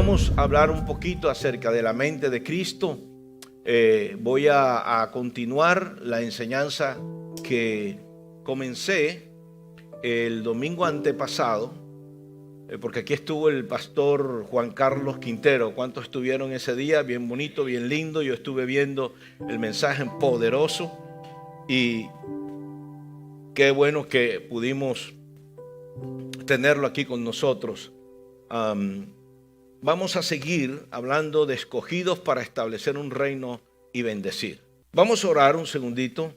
vamos a hablar un poquito acerca de la mente de Cristo. Voy a continuar la enseñanza que comencé el domingo antepasado, porque aquí estuvo el pastor Juan Carlos Quintero. ¿Cuántos estuvieron ese día? Bien bonito, bien lindo. Yo estuve viendo el mensaje poderoso y qué bueno que pudimos tenerlo aquí con nosotros. Vamos a seguir hablando de escogidos para establecer un reino y bendecir. Vamos a orar un segundito.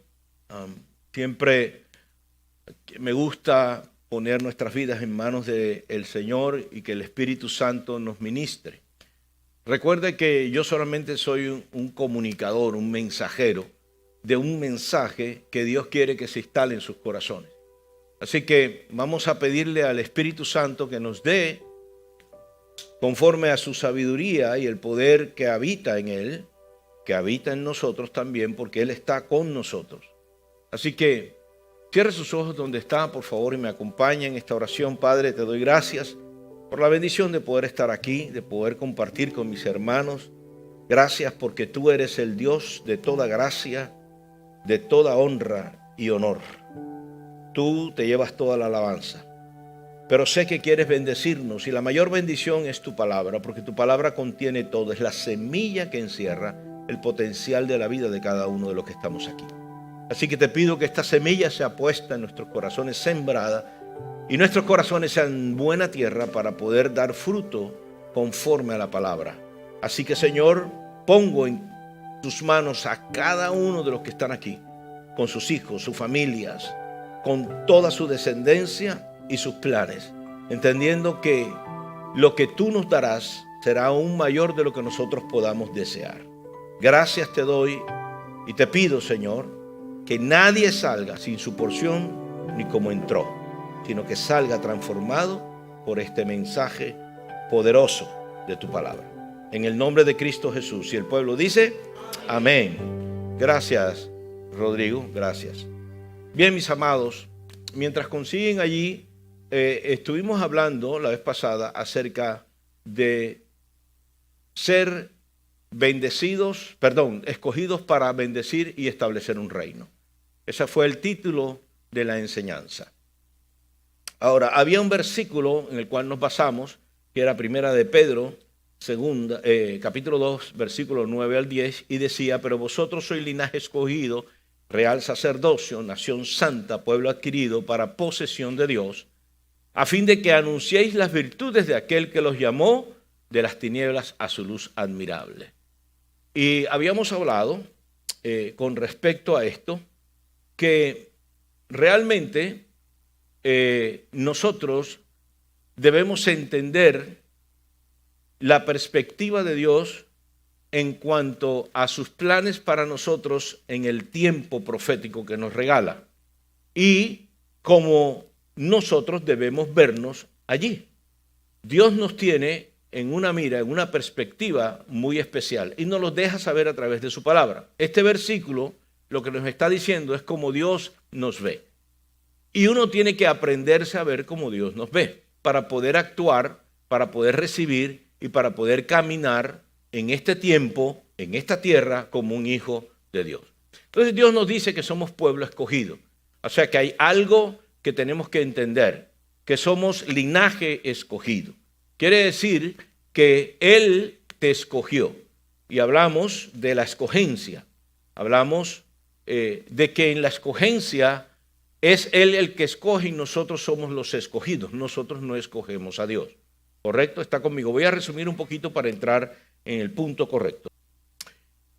Siempre me gusta poner nuestras vidas en manos del Señor y que el Espíritu Santo nos ministre. Recuerde que yo solamente soy un comunicador, un mensajero de un mensaje que Dios quiere que se instale en sus corazones. Así que vamos a pedirle al Espíritu Santo que nos dé, conforme a su sabiduría y el poder que habita en Él, que habita en nosotros también, porque Él está con nosotros. Así que cierre sus ojos donde está, por favor, y me acompañe en esta oración. Padre, te doy gracias por la bendición de poder estar aquí, de poder compartir con mis hermanos. Gracias porque tú eres el Dios de toda gracia, de toda honra y honor. Tú te llevas toda la alabanza. Pero sé que quieres bendecirnos y la mayor bendición es tu palabra, porque tu palabra contiene todo. Es la semilla que encierra el potencial de la vida de cada uno de los que estamos aquí. Así que te pido que esta semilla sea puesta en nuestros corazones, sembrada, y nuestros corazones sean buena tierra para poder dar fruto conforme a la palabra. Así que, Señor, pongo en tus manos a cada uno de los que están aquí, con sus hijos, sus familias, con toda su descendencia y sus planes, entendiendo que lo que tú nos darás será aún mayor de lo que nosotros podamos desear. Gracias te doy y te pido, Señor, que nadie salga sin su porción ni como entró, sino que salga transformado por este mensaje poderoso de tu palabra. En el nombre de Cristo Jesús. Y el pueblo dice, amén. Gracias, Rodrigo, gracias. Bien, mis amados, mientras consiguen allí, estuvimos hablando la vez pasada acerca de ser escogidos para bendecir y establecer un reino. Ese fue el título de la enseñanza. Ahora, había un versículo en el cual nos basamos, que era Primera de Pedro, capítulo 2, versículo 9 al 10, y decía, pero vosotros sois linaje escogido, real sacerdocio, nación santa, pueblo adquirido para posesión de Dios, a fin de que anunciéis las virtudes de aquel que los llamó de las tinieblas a su luz admirable. Y habíamos hablado con respecto a esto, que realmente nosotros debemos entender la perspectiva de Dios en cuanto a sus planes para nosotros en el tiempo profético que nos regala y cómo nosotros debemos vernos allí. Dios nos tiene en una mira, en una perspectiva muy especial y nos lo deja saber a través de su palabra. Este versículo lo que nos está diciendo es cómo Dios nos ve. Y uno tiene que aprenderse a ver cómo Dios nos ve para poder actuar, para poder recibir y para poder caminar en este tiempo, en esta tierra, como un hijo de Dios. Entonces Dios nos dice que somos pueblo escogido. O sea que hay algo que tenemos que entender, que somos linaje escogido. Quiere decir que Él te escogió. Y hablamos de la escogencia. Hablamos de que en la escogencia es Él el que escoge y nosotros somos los escogidos. Nosotros no escogemos a Dios. ¿Correcto? ¿Está conmigo? Voy a resumir un poquito para entrar en el punto correcto.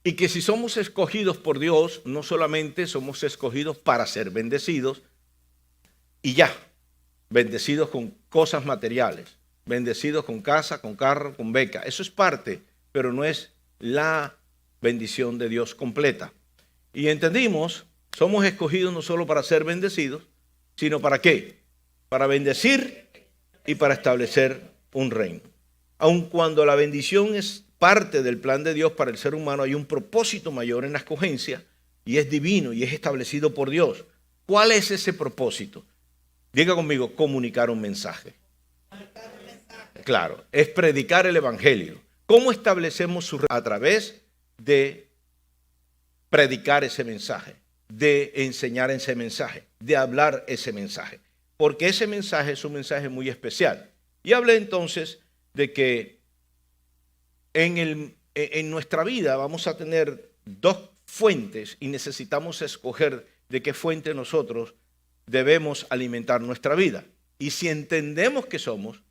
Y que si somos escogidos por Dios, no solamente somos escogidos para ser bendecidos y ya, bendecidos con cosas materiales, bendecidos con casa, con carro, con beca. Eso es parte, pero no es la bendición de Dios completa. Y entendimos, somos escogidos no solo para ser bendecidos, sino ¿para qué? Para bendecir y para establecer un reino. Aun cuando la bendición es parte del plan de Dios para el ser humano, hay un propósito mayor en la escogencia y es divino y es establecido por Dios. ¿Cuál es ese propósito? Diga conmigo, comunicar un mensaje. Claro, es predicar el evangelio. ¿Cómo establecemos su a través de predicar ese mensaje, de enseñar ese mensaje, de hablar ese mensaje? Porque ese mensaje es un mensaje muy especial. Y hablé entonces de que en nuestra vida vamos a tener dos fuentes y necesitamos escoger de qué fuente nosotros debemos alimentar nuestra vida. Y si entendemos que somos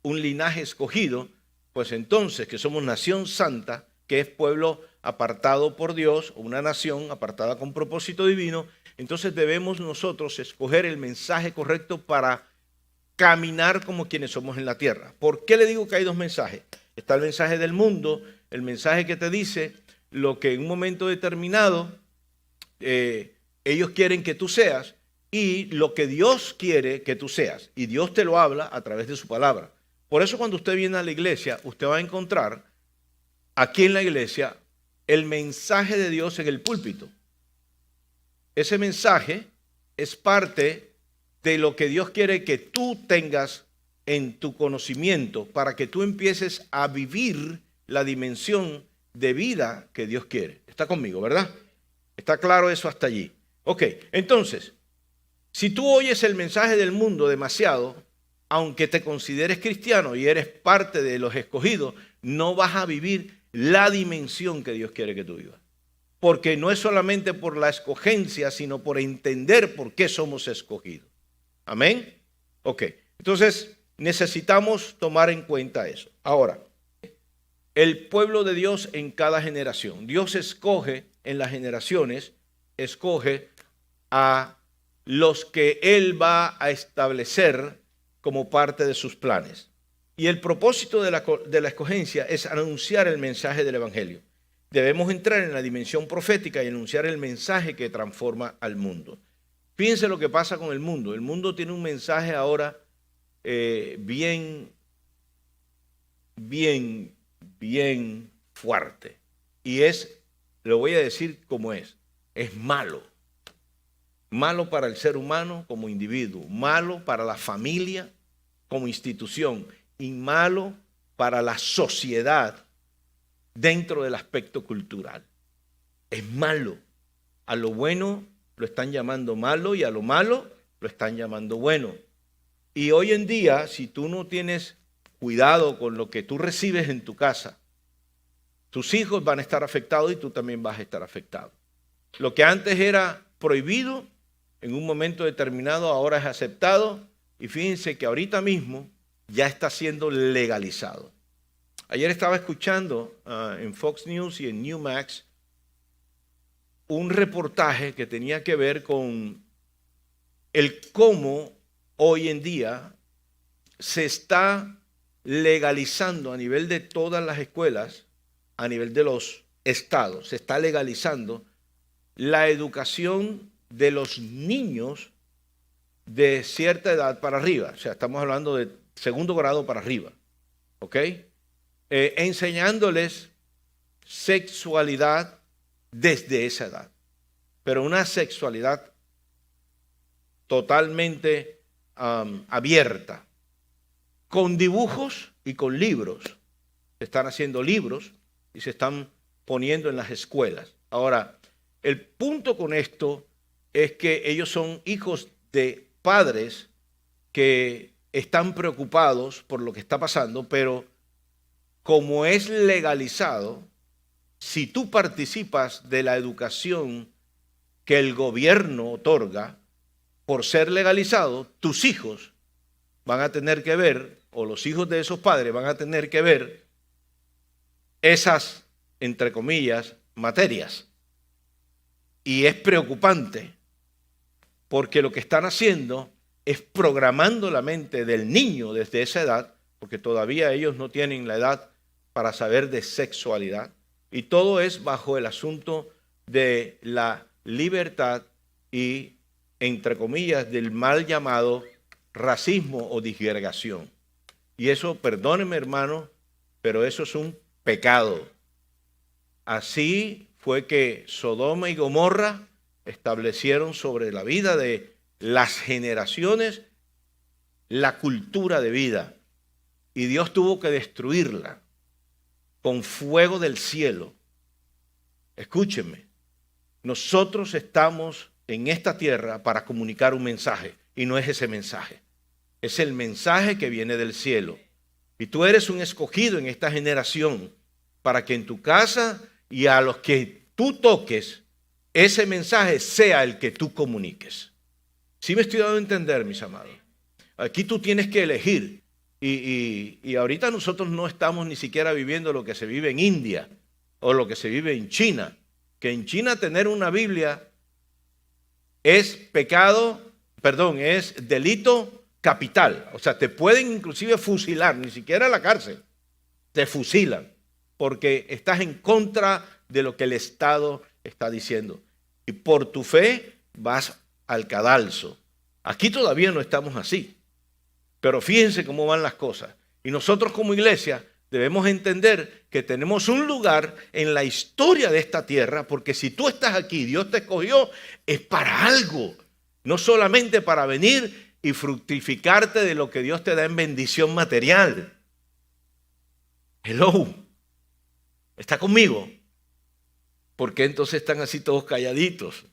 un linaje escogido, pues entonces que somos nación santa, que es pueblo apartado por Dios, una nación apartada con propósito divino, entonces debemos nosotros escoger el mensaje correcto para caminar como quienes somos en la tierra. ¿Por qué le digo que hay dos mensajes? Está el mensaje del mundo, el mensaje que te dice lo que en un momento determinado ellos quieren que tú seas y lo que Dios quiere que tú seas. Y Dios te lo habla a través de su palabra. Por eso cuando usted viene a la iglesia, usted va a encontrar aquí en la iglesia el mensaje de Dios en el púlpito. Ese mensaje es parte de lo que Dios quiere que tú tengas en tu conocimiento para que tú empieces a vivir la dimensión de vida que Dios quiere. ¿Está conmigo, verdad? ¿Está claro eso hasta allí? Ok, entonces, si tú oyes el mensaje del mundo demasiado, aunque te consideres cristiano y eres parte de los escogidos, no vas a vivir la dimensión que Dios quiere que tú vivas. Porque no es solamente por la escogencia, sino por entender por qué somos escogidos. ¿Amén? Ok, entonces necesitamos tomar en cuenta eso. Ahora, el pueblo de Dios en cada generación. Dios escoge en las generaciones, escoge a los que Él va a establecer como parte de sus planes. Y el propósito de la escogencia es anunciar el mensaje del evangelio. Debemos entrar en la dimensión profética y anunciar el mensaje que transforma al mundo. Fíjense lo que pasa con el mundo. El mundo tiene un mensaje ahora bien fuerte. Y lo voy a decir como es malo. Malo para el ser humano como individuo, malo para la familia como institución y malo para la sociedad dentro del aspecto cultural. Es malo. A lo bueno lo están llamando malo y a lo malo lo están llamando bueno. Y hoy en día, si tú no tienes cuidado con lo que tú recibes en tu casa, tus hijos van a estar afectados y tú también vas a estar afectado. Lo que antes era prohibido, en un momento determinado ahora es aceptado y fíjense que ahorita mismo ya está siendo legalizado. Ayer estaba escuchando en Fox News y en Newmax un reportaje que tenía que ver con el cómo hoy en día se está legalizando a nivel de todas las escuelas, a nivel de los estados, se está legalizando la educación de los niños de cierta edad para arriba. O sea, estamos hablando de segundo grado para arriba. ¿Ok? Enseñándoles sexualidad desde esa edad. Pero una sexualidad totalmente abierta. Con dibujos y con libros. Se están haciendo libros y se están poniendo en las escuelas. Ahora, el punto con esto es que ellos son hijos de padres que están preocupados por lo que está pasando, pero como es legalizado, si tú participas de la educación que el gobierno otorga, por ser legalizado, tus hijos van a tener que ver, o los hijos de esos padres van a tener que ver esas, entre comillas, materias. Y es preocupante, porque lo que están haciendo es programando la mente del niño desde esa edad, porque todavía ellos no tienen la edad para saber de sexualidad, y todo es bajo el asunto de la libertad y, entre comillas, del mal llamado racismo o disgregación. Y eso, perdónenme hermano, pero eso es un pecado. Así fue que Sodoma y Gomorra establecieron sobre la vida de las generaciones la cultura de vida. y Dios tuvo que destruirla con fuego del cielo. Escúchenme, nosotros estamos en esta tierra para comunicar un mensaje y no es ese mensaje. Es el mensaje que viene del cielo. Y tú eres un escogido en esta generación para que en tu casa y a los que tú toques, ese mensaje sea el que tú comuniques. ¿Sí me estoy dando a entender, mis amados? Aquí tú tienes que elegir. Y ahorita nosotros no estamos ni siquiera viviendo lo que se vive en India o lo que se vive en China. Que en China tener una Biblia es es delito capital. O sea, te pueden inclusive fusilar, ni siquiera a la cárcel. Te fusilan porque estás en contra de lo que el Estado está diciendo. Y por tu fe vas al cadalso. Aquí todavía no estamos así. Pero fíjense cómo van las cosas. Y nosotros como iglesia debemos entender que tenemos un lugar en la historia de esta tierra, porque si tú estás aquí, Dios te escogió, es para algo. No solamente para venir y fructificarte de lo que Dios te da en bendición material. Hello. ¿Está conmigo? ¿Por qué entonces están así todos calladitos?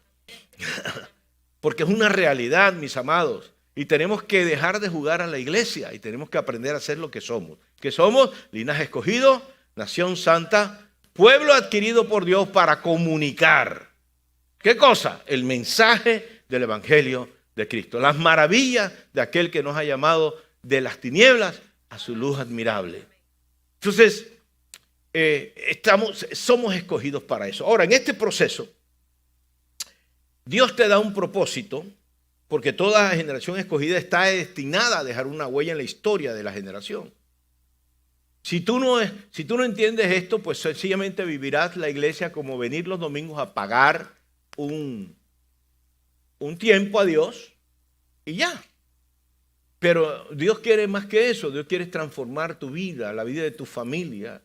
Porque es una realidad, mis amados. Y tenemos que dejar de jugar a la iglesia y tenemos que aprender a ser lo que somos. Que somos linaje escogido, nación santa, pueblo adquirido por Dios para comunicar. ¿Qué cosa? El mensaje del evangelio de Cristo. Las maravillas de aquel que nos ha llamado de las tinieblas a su luz admirable. Entonces, somos escogidos para eso. Ahora, en este proceso, Dios te da un propósito. Porque toda generación escogida está destinada a dejar una huella en la historia de la generación. Si tú no entiendes esto, pues sencillamente vivirás la iglesia como venir los domingos a pagar un tiempo a Dios y ya. Pero Dios quiere más que eso. Dios quiere transformar tu vida, la vida de tu familia.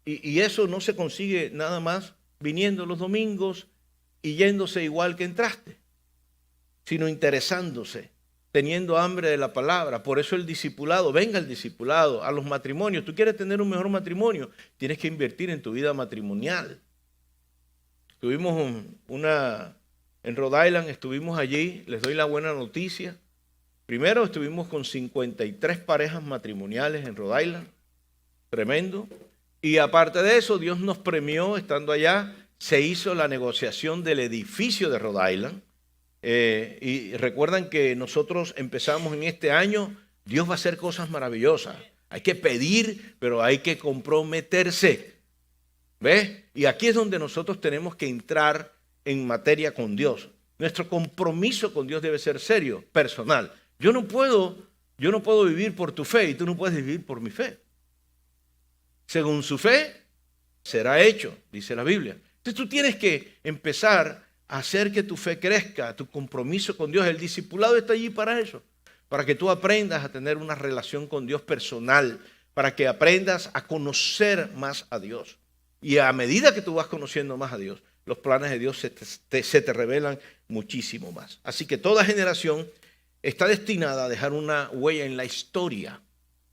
Y eso no se consigue nada más viniendo los domingos y yéndose igual que entraste, sino interesándose, teniendo hambre de la palabra. Por eso el discipulado, venga el discipulado, a los matrimonios. Tú quieres tener un mejor matrimonio, tienes que invertir en tu vida matrimonial. Tuvimos en Rhode Island, estuvimos allí, les doy la buena noticia. Primero estuvimos con 53 parejas matrimoniales en Rhode Island, tremendo. Y aparte de eso, Dios nos premió estando allá, se hizo la negociación del edificio de Rhode Island. Y recuerdan que nosotros empezamos en este año, Dios va a hacer cosas maravillosas. Hay que pedir, pero hay que comprometerse. ¿Ves? Y aquí es donde nosotros tenemos que entrar en materia con Dios. Nuestro compromiso con Dios debe ser serio, personal. Yo no puedo vivir por tu fe y tú no puedes vivir por mi fe. Según su fe, será hecho, dice la Biblia. Entonces tú tienes que empezar hacer que tu fe crezca, tu compromiso con Dios. El discipulado está allí para eso, para que tú aprendas a tener una relación con Dios personal, para que aprendas a conocer más a Dios. Y a medida que tú vas conociendo más a Dios, los planes de Dios se te revelan muchísimo más. Así que toda generación está destinada a dejar una huella en la historia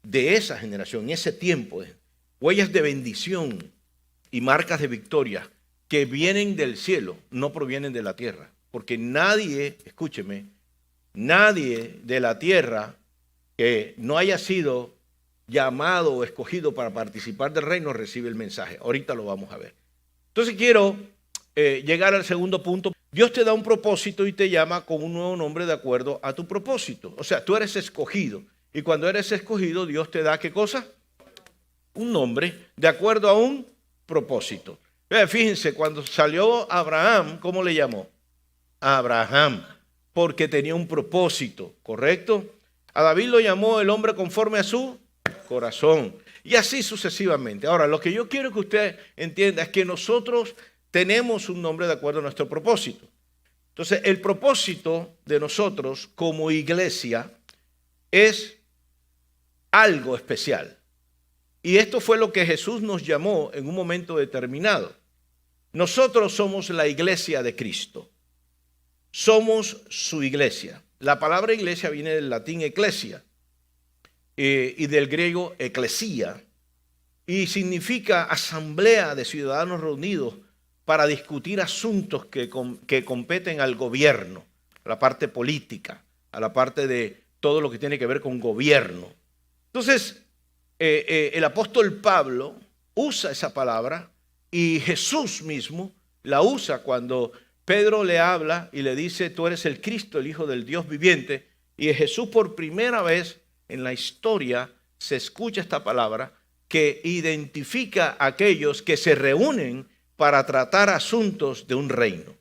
de esa generación, en ese tiempo. Huellas de bendición y marcas de victoria que vienen del cielo, no provienen de la tierra. Porque nadie, escúcheme, nadie de la tierra que no haya sido llamado o escogido para participar del reino recibe el mensaje. Ahorita lo vamos a ver. Entonces quiero llegar al segundo punto. Dios te da un propósito y te llama con un nuevo nombre de acuerdo a tu propósito. O sea, tú eres escogido. Y cuando eres escogido, Dios te da ¿qué cosa? Un nombre de acuerdo a un propósito. Fíjense, cuando salió Abraham, ¿cómo le llamó? Abraham, porque tenía un propósito, ¿correcto? A David lo llamó el hombre conforme a su corazón. Y así sucesivamente. Ahora, lo que yo quiero que usted entienda es que nosotros tenemos un nombre de acuerdo a nuestro propósito. Entonces, el propósito de nosotros como iglesia es algo especial. Y esto fue lo que Jesús nos llamó en un momento determinado. Nosotros somos la iglesia de Cristo. Somos su iglesia. La palabra iglesia viene del latín ecclesia. y del griego eclesía, y significa asamblea de ciudadanos reunidos para discutir asuntos que competen al gobierno, a la parte política, a la parte de todo lo que tiene que ver con gobierno. Entonces, el apóstol Pablo usa esa palabra y Jesús mismo la usa cuando Pedro le habla y le dice: tú eres el Cristo, el Hijo del Dios viviente. Y Jesús, por primera vez en la historia, se escucha esta palabra que identifica a aquellos que se reúnen para tratar asuntos de un reino,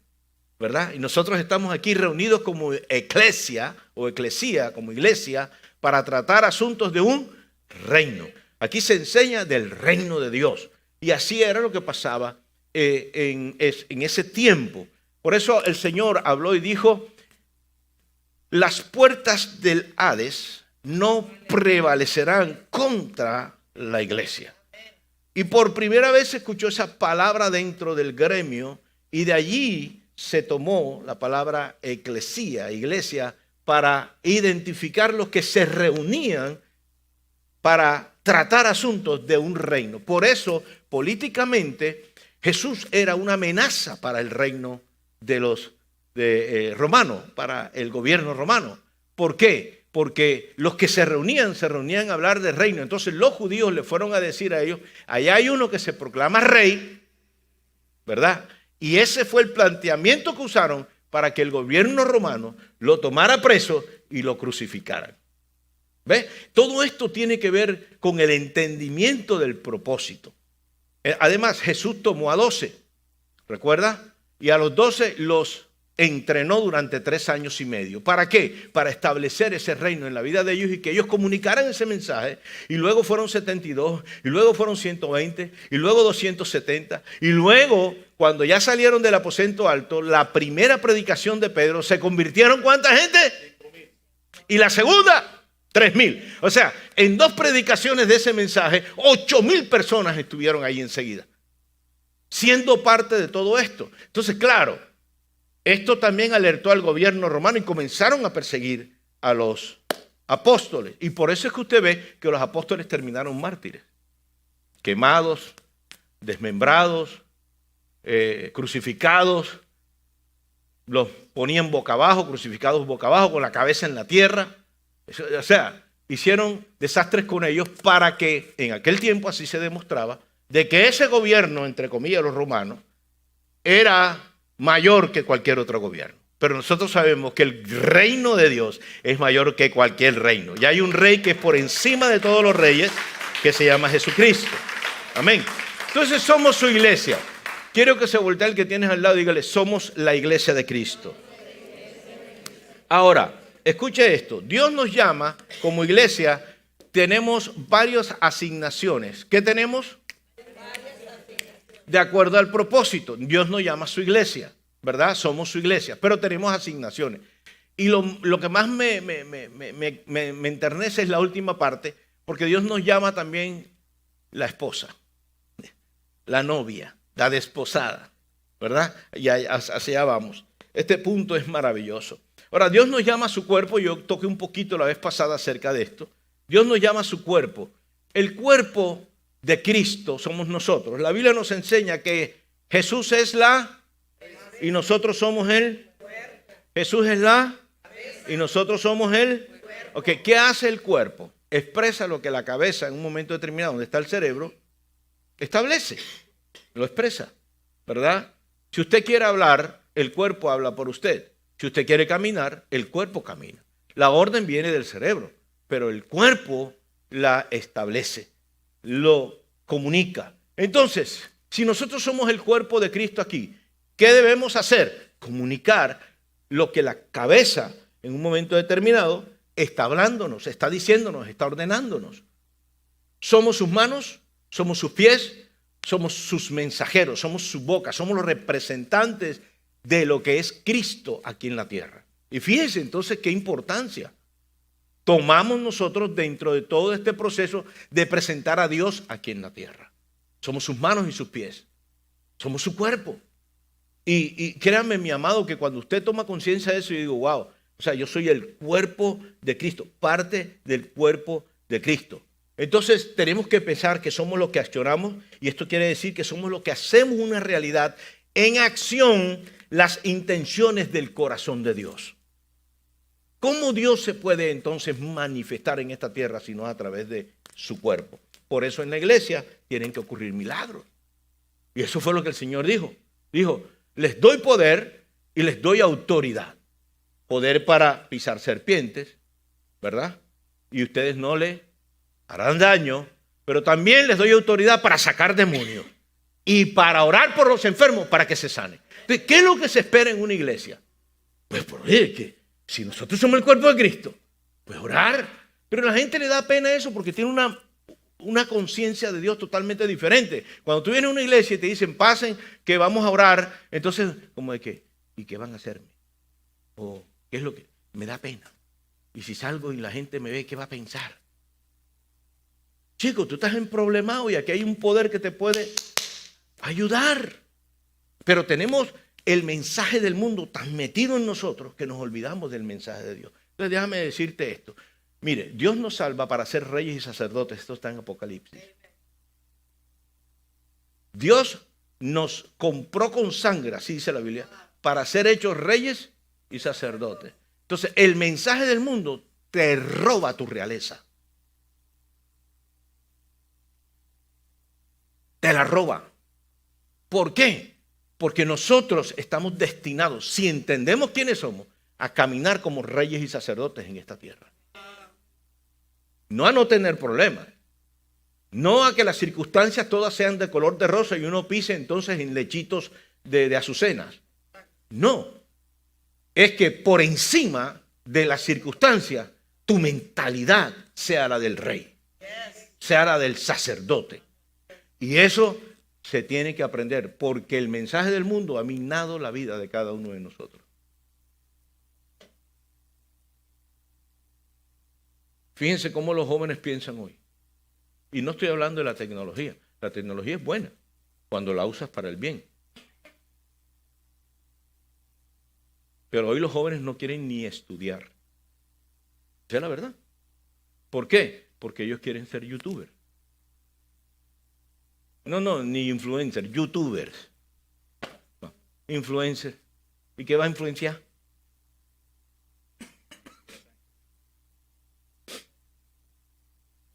¿verdad? Y nosotros estamos aquí reunidos como eclesia o eclesía, como iglesia, para tratar asuntos de un reino. Aquí se enseña del reino de Dios. Y así era lo que pasaba en ese tiempo. Por eso el Señor habló y dijo: las puertas del Hades no prevalecerán contra la iglesia. Y por primera vez se escuchó esa palabra dentro del gremio, y de allí se tomó la palabra eclesía, iglesia, para identificar los que se reunían para tratar asuntos de un reino. Por eso, políticamente, Jesús era una amenaza para el reino de los romanos, para el gobierno romano. ¿Por qué? Porque los que se reunían a hablar del reino. Entonces los judíos le fueron a decir a ellos: allá hay uno que se proclama rey, ¿verdad? Y ese fue el planteamiento que usaron para que el gobierno romano lo tomara preso y lo crucificaran. ¿Ve? Todo esto tiene que ver con el entendimiento del propósito. Además, Jesús tomó a 12, ¿recuerda? Y a los 12 los entrenó durante 3 años y medio. ¿Para qué? Para establecer ese reino en la vida de ellos y que ellos comunicaran ese mensaje. Y luego fueron 72, y luego fueron 120, y luego 270. Y luego, cuando ya salieron del aposento alto, la primera predicación de Pedro, se convirtieron ¿cuánta gente? 5,000. Y la segunda, 3,000. O sea, en 2 predicaciones de ese mensaje, 8,000 personas estuvieron ahí enseguida, siendo parte de todo esto. Entonces, claro, esto también alertó al gobierno romano y comenzaron a perseguir a los apóstoles. Y por eso es que usted ve que los apóstoles terminaron mártires, quemados, desmembrados, crucificados. Los ponían boca abajo, crucificados boca abajo, con la cabeza en la tierra. O sea, hicieron desastres con ellos para que en aquel tiempo así se demostraba de que ese gobierno, entre comillas, los romanos, era mayor que cualquier otro gobierno. Pero nosotros sabemos que el reino de Dios es mayor que cualquier reino. Y hay un rey que es por encima de todos los reyes, que se llama Jesucristo. Amén. Entonces somos su iglesia. Quiero que se voltee el que tienes al lado y dígale: somos la iglesia de Cristo. Ahora, escuche esto. Dios nos llama como iglesia. Tenemos varias asignaciones. ¿Qué tenemos? De acuerdo al propósito. Dios nos llama a su iglesia, ¿verdad? Somos su iglesia, pero tenemos asignaciones. Y lo que más me enternece es la última parte, porque Dios nos llama también la esposa, la novia, la desposada, ¿verdad? Y hacia allá vamos. Este punto es maravilloso. Ahora, Dios nos llama a su cuerpo. Yo toqué un poquito la vez pasada acerca de esto. Dios nos llama a su cuerpo. El cuerpo de Cristo somos nosotros. La Biblia nos enseña que Jesús es la y nosotros somos el. Jesús es la y nosotros somos el. Ok, ¿qué hace el cuerpo? Expresa lo que la cabeza en un momento determinado, donde está el cerebro, establece. Lo expresa, ¿verdad? Si usted quiere hablar, el cuerpo habla por usted. Si usted quiere caminar, el cuerpo camina. La orden viene del cerebro, pero el cuerpo la establece, lo comunica. Entonces, si nosotros somos el cuerpo de Cristo aquí, ¿qué debemos hacer? Comunicar lo que la cabeza en un momento determinado está hablándonos, está diciéndonos, está ordenándonos. Somos sus manos, somos sus pies, somos sus mensajeros, somos su boca, somos los representantes de lo que es Cristo aquí en la tierra. Y fíjense entonces qué importancia tomamos nosotros dentro de todo este proceso de presentar a Dios aquí en la tierra. Somos sus manos y sus pies. Somos su cuerpo. Y créanme, mi amado, que cuando usted toma conciencia de eso, yo digo, wow, o sea, yo soy el cuerpo de Cristo, parte del cuerpo de Cristo. Entonces tenemos que pensar que somos los que accionamos, y esto quiere decir que somos los que hacemos una realidad en acción las intenciones del corazón de Dios. ¿Cómo Dios se puede entonces manifestar en esta tierra si no a través de su cuerpo? Por eso en la iglesia tienen que ocurrir milagros. Y eso fue lo que el Señor dijo. Dijo, les doy poder y les doy autoridad. Poder para pisar serpientes, ¿verdad? Y ustedes no le harán daño, pero también les doy autoridad para sacar demonios y para orar por los enfermos para que se sanen. Entonces, ¿qué es lo que se espera en una iglesia? Pues por que si nosotros somos el cuerpo de Cristo, pues orar. Pero a la gente le da pena eso porque tiene una conciencia de Dios totalmente diferente. Cuando tú vienes a una iglesia y te dicen, pasen, que vamos a orar, entonces, como de qué, ¿y qué van a hacerme? O, ¿qué es lo que? Me da pena. Y si salgo y la gente me ve, ¿qué va a pensar? Chico, tú estás en problemado y aquí hay un poder que te puede ayudar. Pero tenemos el mensaje del mundo tan metido en nosotros que nos olvidamos del mensaje de Dios. Entonces déjame decirte esto. Mire, Dios nos salva para ser reyes y sacerdotes. Esto está en Apocalipsis. Dios nos compró con sangre, así dice la Biblia, para ser hechos reyes y sacerdotes. Entonces, el mensaje del mundo te roba tu realeza. Te la roba. ¿Por qué? Porque nosotros estamos destinados, si entendemos quiénes somos, a caminar como reyes y sacerdotes en esta tierra. No a no tener problemas. No a que las circunstancias todas sean de color de rosa y uno pise entonces en lechitos de azucenas. No. Es que por encima de las circunstancias, tu mentalidad sea la del rey, sea la del sacerdote. Y eso se tiene que aprender porque el mensaje del mundo ha minado la vida de cada uno de nosotros. Fíjense cómo los jóvenes piensan hoy. Y no estoy hablando de la tecnología. La tecnología es buena cuando la usas para el bien. Pero hoy los jóvenes no quieren ni estudiar. Esa es la verdad. ¿Por qué? Porque ellos quieren ser youtubers. No, ni influencers, youtubers. No, influencers. ¿Y qué va a influenciar?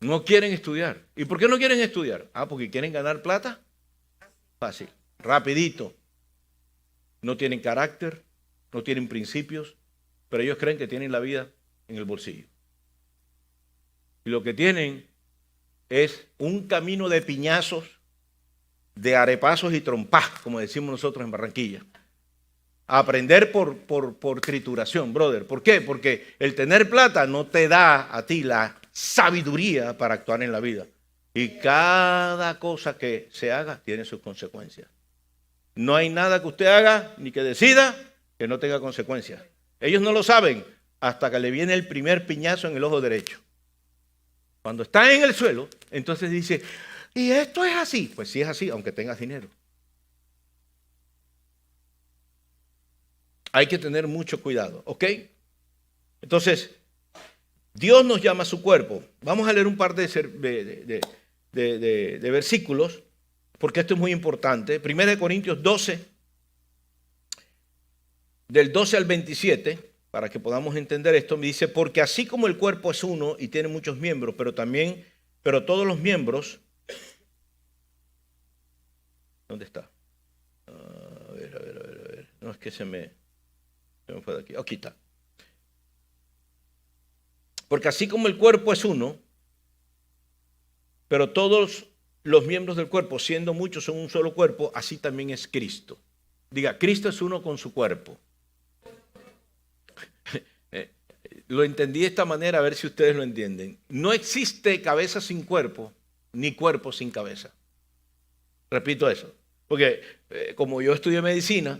No quieren estudiar. ¿Y por qué no quieren estudiar? Porque quieren ganar plata. Fácil, rapidito. No tienen carácter, no tienen principios, pero ellos creen que tienen la vida en el bolsillo. Y lo que tienen es un camino de piñazos, de arepazos y trompás, como decimos nosotros en Barranquilla. A aprender por trituración, brother. ¿Por qué? Porque el tener plata no te da a ti la sabiduría para actuar en la vida. Y cada cosa que se haga tiene sus consecuencias. No hay nada que usted haga ni que decida que no tenga consecuencias. Ellos no lo saben hasta que le viene el primer piñazo en el ojo derecho. Cuando está en el suelo, entonces dice, ¿y esto es así? Pues sí es así, aunque tengas dinero. Hay que tener mucho cuidado, ¿ok? Entonces, Dios nos llama a su cuerpo. Vamos a leer un par de versículos, porque esto es muy importante. 1 Corintios 12, del 12 al 27, para que podamos entender esto, me dice, porque así como el cuerpo es uno y tiene muchos miembros, pero todos los miembros, ¿dónde está? A ver. No es que se me fue de aquí. Aquí está. Porque así como el cuerpo es uno, pero todos los miembros del cuerpo, siendo muchos, son un solo cuerpo, así también es Cristo. Diga, Cristo es uno con su cuerpo. Lo entendí de esta manera, a ver si ustedes lo entienden. No existe cabeza sin cuerpo, ni cuerpo sin cabeza. Repito eso. Porque como yo estudié medicina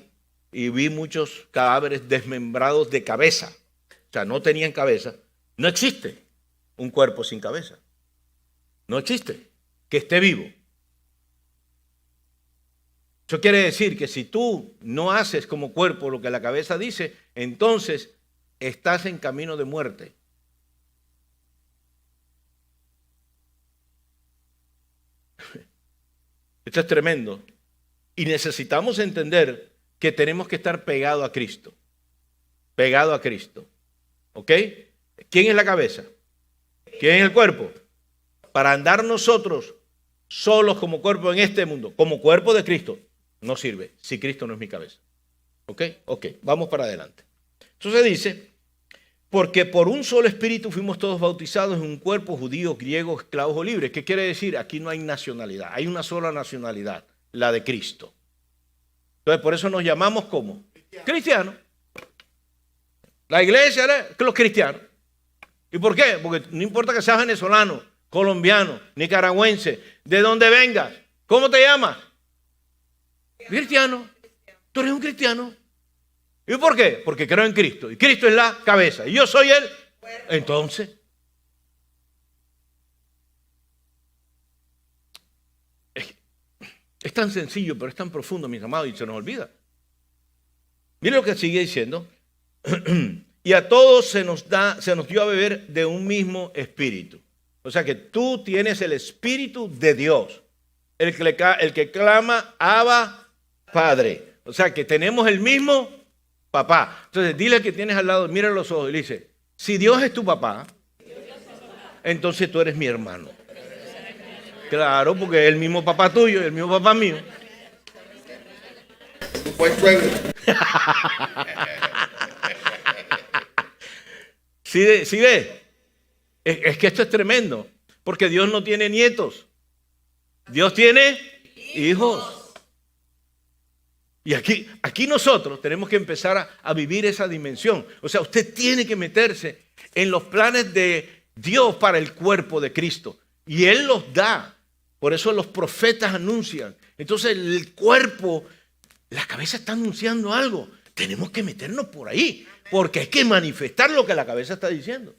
y vi muchos cadáveres desmembrados de cabeza, o sea, no tenían cabeza, no existe un cuerpo sin cabeza. No existe que esté vivo. Eso quiere decir que si tú no haces como cuerpo lo que la cabeza dice, entonces estás en camino de muerte. Esto es tremendo. Y necesitamos entender que tenemos que estar pegados a Cristo. Pegado a Cristo. ¿Ok? ¿Quién es la cabeza? ¿Quién es el cuerpo? Para andar nosotros solos como cuerpo en este mundo, como cuerpo de Cristo, no sirve si Cristo no es mi cabeza. ¿Ok? Ok, vamos para adelante. Entonces dice, porque por un solo espíritu fuimos todos bautizados en un cuerpo, judíos, griegos, esclavos o libres. ¿Qué quiere decir? Aquí no hay nacionalidad, hay una sola nacionalidad, la de Cristo. Entonces por eso nos llamamos como cristianos. La iglesia es los cristianos. ¿Y por qué? Porque no importa que seas venezolano, colombiano, nicaragüense, de donde vengas. ¿Cómo te llamas? Cristiano. Tú eres un cristiano. ¿Y por qué? Porque creo en Cristo. Y Cristo es la cabeza. Y yo soy él. Entonces. Es tan sencillo, pero es tan profundo, mis amados, y se nos olvida. Mire lo que sigue diciendo. Y a todos se nos dio a beber de un mismo espíritu. O sea que tú tienes el espíritu de Dios. El que clama, Abba, Padre. O sea que tenemos el mismo papá. Entonces dile al que tienes al lado, mira los ojos y le dice, si Dios es tu papá, entonces tú eres mi hermano. Claro, porque es el mismo papá tuyo y el mismo papá mío. ¿Sí ve? Es que esto es tremendo, porque Dios no tiene nietos. Dios tiene hijos. Y aquí nosotros tenemos que empezar a vivir esa dimensión. O sea, usted tiene que meterse en los planes de Dios para el cuerpo de Cristo. Y Él los da. Por eso los profetas anuncian. Entonces el cuerpo, la cabeza está anunciando algo. Tenemos que meternos por ahí. Porque hay que manifestar lo que la cabeza está diciendo.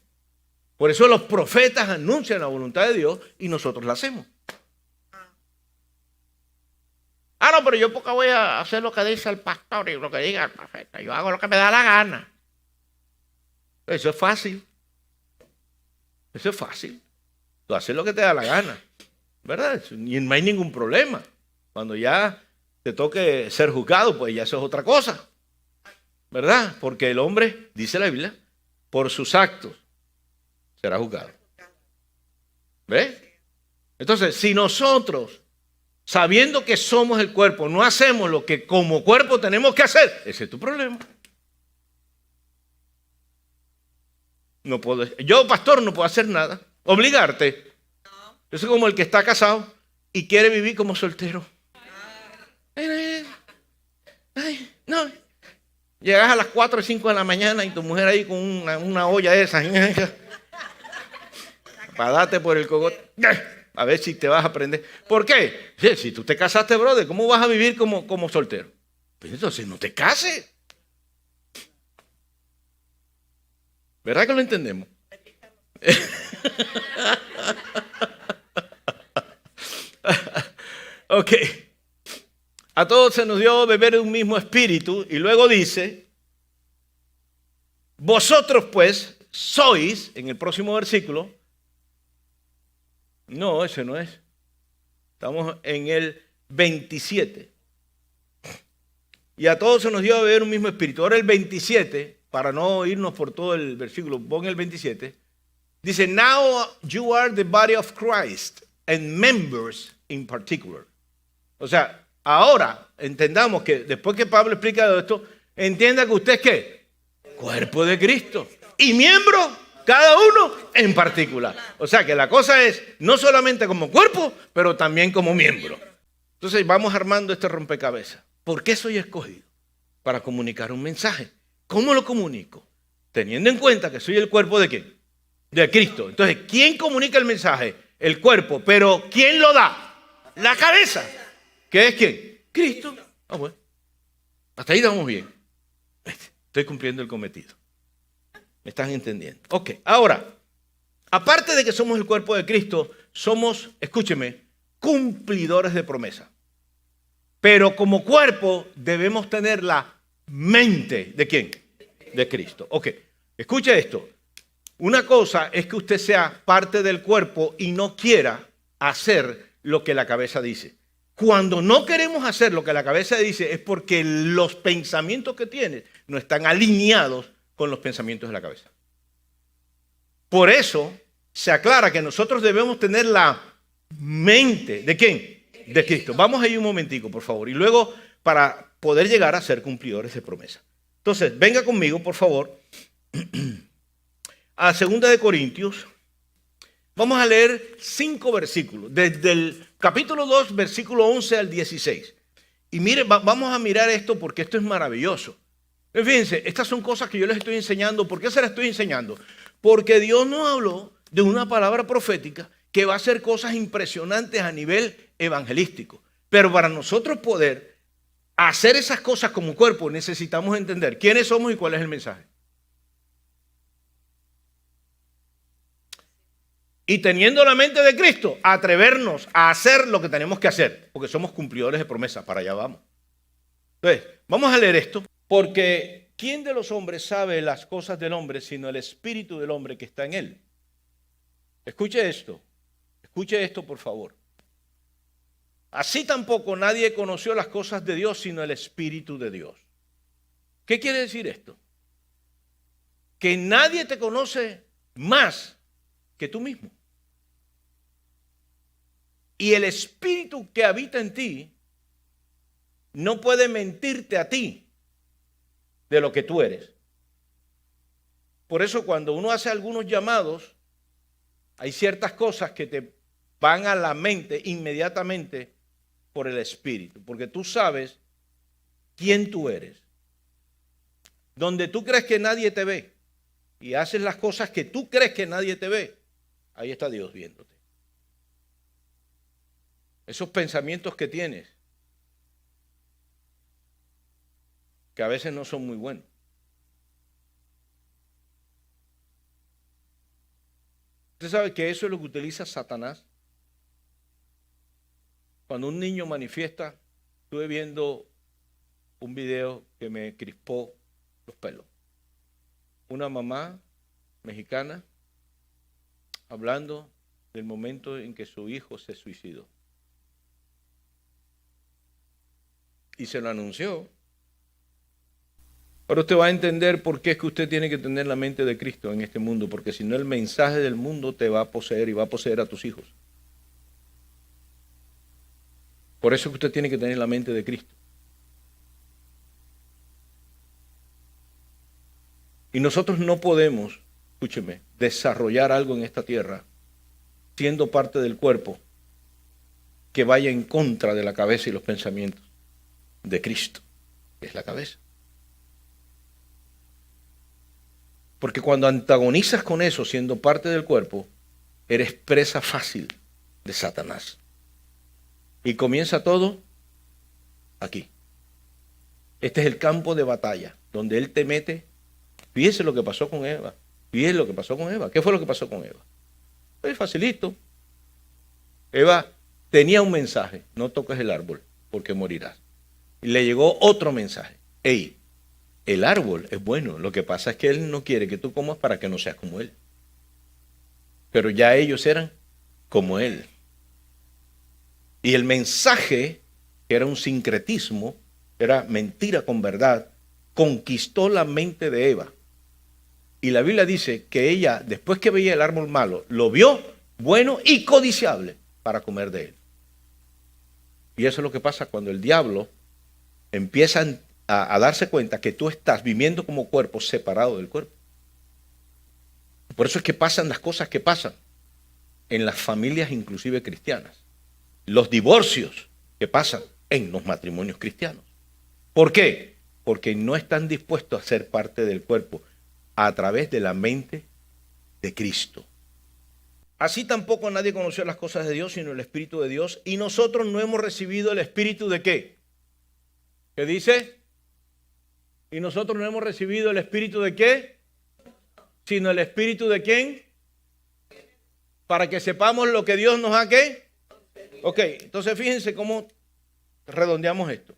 Por eso los profetas anuncian la voluntad de Dios y nosotros la hacemos. Ah, no, pero yo porque voy a hacer lo que dice el pastor y lo que diga el profeta. Yo hago lo que me da la gana. Eso es fácil. Eso es fácil. Tú haces lo que te da la gana. ¿Verdad? Y no hay ningún problema. Cuando ya te toque ser juzgado, pues ya eso es otra cosa. ¿Verdad? Porque el hombre, dice la Biblia, por sus actos será juzgado. ¿Ves? Entonces, si nosotros, sabiendo que somos el cuerpo, no hacemos lo que como cuerpo tenemos que hacer, ese es tu problema. No puedo, yo, pastor, no puedo hacer nada. Obligarte. Yo soy como el que está casado y quiere vivir como soltero. Ay, no. Llegas a las 4 o 5 de la mañana y tu mujer ahí con una olla de esas. Para darte por el cogote. A ver si te vas a aprender. ¿Por qué? Si tú te casaste, brother, ¿cómo vas a vivir como soltero? Pues entonces no te cases. ¿Verdad que lo entendemos? Ok. A todos se nos dio beber de un mismo espíritu y luego dice, vosotros pues sois, en el próximo versículo, no, ese no es, estamos en el 27. Y a todos se nos dio a beber un mismo espíritu. Ahora el 27, para no irnos por todo el versículo, pon el 27, dice, now you are the body of Christ and members in particular. O sea, ahora entendamos que después que Pablo explica esto, entienda que usted es ¿qué? Cuerpo de Cristo. Y miembro, cada uno en particular. O sea que la cosa es no solamente como cuerpo, pero también como miembro. Entonces vamos armando este rompecabezas. ¿Por qué soy escogido? Para comunicar un mensaje. ¿Cómo lo comunico? Teniendo en cuenta que soy el cuerpo de ¿quién? De Cristo. Entonces, ¿quién comunica el mensaje? El cuerpo. Pero ¿quién lo da? La cabeza. ¿Qué es quién? Cristo. Ah, bueno. Hasta ahí estamos bien. Estoy cumpliendo el cometido. ¿Me están entendiendo? Ok, ahora, aparte de que somos el cuerpo de Cristo, somos, escúcheme, cumplidores de promesa. Pero como cuerpo debemos tener la mente ¿de quién? De Cristo. Ok, escuche esto. Una cosa es que usted sea parte del cuerpo y no quiera hacer lo que la cabeza dice. Cuando no queremos hacer lo que la cabeza dice es porque los pensamientos que tienes no están alineados con los pensamientos de la cabeza. Por eso se aclara que nosotros debemos tener la mente. ¿De quién? De Cristo. Vamos ahí un momentico, por favor. Y luego, para poder llegar a ser cumplidores de promesa. Entonces, venga conmigo, por favor, a 2 de Corintios. Vamos a leer 5 versículos, desde el capítulo 2, versículo 11 al 16. Y mire, vamos a mirar esto porque esto es maravilloso. Fíjense, estas son cosas que yo les estoy enseñando. ¿Por qué se las estoy enseñando? Porque Dios nos habló de una palabra profética que va a hacer cosas impresionantes a nivel evangelístico. Pero para nosotros poder hacer esas cosas como cuerpo, necesitamos entender quiénes somos y cuál es el mensaje. Y teniendo la mente de Cristo, atrevernos a hacer lo que tenemos que hacer, porque somos cumplidores de promesas, para allá vamos. Entonces, vamos a leer esto, porque ¿quién de los hombres sabe las cosas del hombre sino el espíritu del hombre que está en él? Escuche esto por favor. Así tampoco nadie conoció las cosas de Dios sino el espíritu de Dios. ¿Qué quiere decir esto? Que nadie te conoce más que tú mismo. Y el espíritu que habita en ti no puede mentirte a ti de lo que tú eres. Por eso cuando uno hace algunos llamados, hay ciertas cosas que te van a la mente inmediatamente por el espíritu, porque tú sabes quién tú eres. Donde tú crees que nadie te ve y haces las cosas que tú crees que nadie te ve, ahí está Dios viéndote. Esos pensamientos que tienes, que a veces no son muy buenos. ¿Usted sabe que eso es lo que utiliza Satanás? Cuando un niño manifiesta, estuve viendo un video que me crispó los pelos. Una mamá mexicana hablando del momento en que su hijo se suicidó. Y se lo anunció. Ahora usted va a entender por qué es que usted tiene que tener la mente de Cristo en este mundo, porque si no el mensaje del mundo te va a poseer y va a poseer a tus hijos. Por eso es que usted tiene que tener la mente de Cristo. Y nosotros no podemos, escúcheme, desarrollar algo en esta tierra siendo parte del cuerpo que vaya en contra de la cabeza y los pensamientos de Cristo, que es la cabeza. Porque cuando antagonizas con eso siendo parte del cuerpo, eres presa fácil de Satanás. Y comienza todo aquí. Este es el campo de batalla donde él te mete. Fíjese lo que pasó con Eva. Fíjese lo que pasó con Eva. ¿Qué fue lo que pasó con Eva? Es facilito. Eva tenía un mensaje: no toques el árbol porque morirás. Y le llegó otro mensaje: hey, el árbol es bueno, lo que pasa es que él no quiere que tú comas para que no seas como él. Pero ya ellos eran como él. Y el mensaje, que era un sincretismo, era mentira con verdad, conquistó la mente de Eva. Y la Biblia dice que ella, después que veía el árbol malo, lo vio bueno y codiciable para comer de él. Y eso es lo que pasa cuando el diablo empieza a darse cuenta que tú estás viviendo como cuerpo separado del cuerpo. Por eso es que pasan las cosas que pasan en las familias inclusive cristianas. Los divorcios que pasan en los matrimonios cristianos. ¿Por qué? Porque no están dispuestos a ser parte del cuerpo a través de la mente de Cristo. Así tampoco nadie conoció las cosas de Dios sino el Espíritu de Dios, y nosotros no hemos recibido el Espíritu de ¿qué? ¿Qué dice? Y nosotros no hemos recibido el Espíritu de ¿qué? Sino el Espíritu de ¿quién? Para que sepamos lo que Dios nos ha ¿qué? Ok, entonces fíjense cómo redondeamos esto.